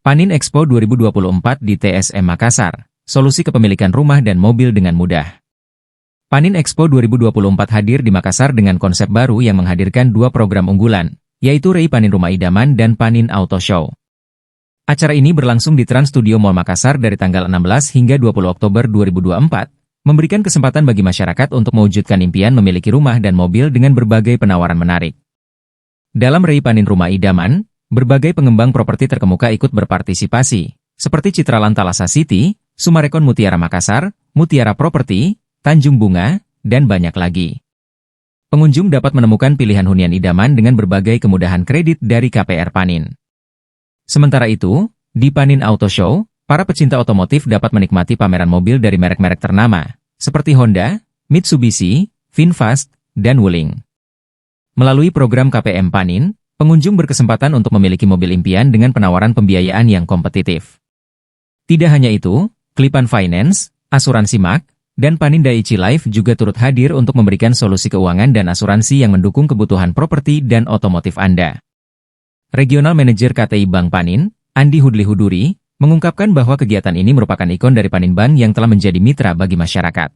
Panin Expo 2024 di TSM Makassar, solusi kepemilikan rumah dan mobil dengan mudah. Panin Expo 2024 hadir di Makassar dengan konsep baru yang menghadirkan dua program unggulan, yaitu REI Panin Rumah Idaman dan Panin Auto Show. Acara ini berlangsung di Trans Studio Mall Makassar dari tanggal 16 hingga 20 Oktober 2024, memberikan kesempatan bagi masyarakat untuk mewujudkan impian memiliki rumah dan mobil dengan berbagai penawaran menarik. Dalam REI Panin Rumah Idaman, berbagai pengembang properti terkemuka ikut berpartisipasi, seperti Citra Lantalasa City, Sumarekon Mutiara Makassar, Mutiara Property, Tanjung Bunga, dan banyak lagi. Pengunjung dapat menemukan pilihan hunian idaman dengan berbagai kemudahan kredit dari KPR Panin. Sementara itu, di Panin Auto Show, para pecinta otomotif dapat menikmati pameran mobil dari merek-merek ternama, seperti Honda, Mitsubishi, VinFast, dan Wuling. Melalui program KPM Panin, pengunjung berkesempatan untuk memiliki mobil impian dengan penawaran pembiayaan yang kompetitif. Tidak hanya itu, Klipan Finance, Asuransi MAK, dan Panin Dai-ichi Life juga turut hadir untuk memberikan solusi keuangan dan asuransi yang mendukung kebutuhan properti dan otomotif Anda. Regional Manager KTI Bank Panin, Andi Hudli Huduri, mengungkapkan bahwa kegiatan ini merupakan ikon dari Panin Bank yang telah menjadi mitra bagi masyarakat.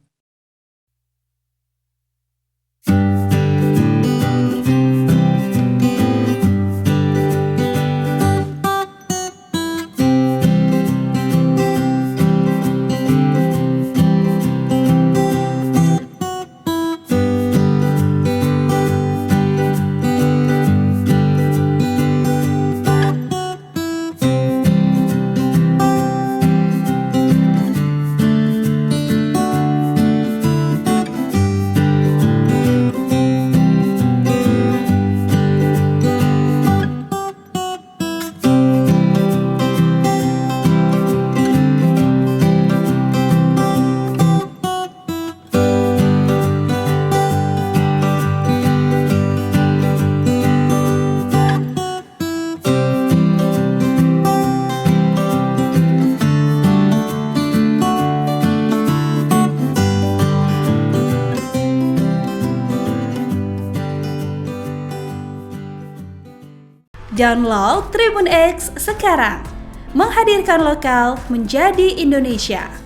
Download Tribun X sekarang, menghadirkan lokal menjadi Indonesia.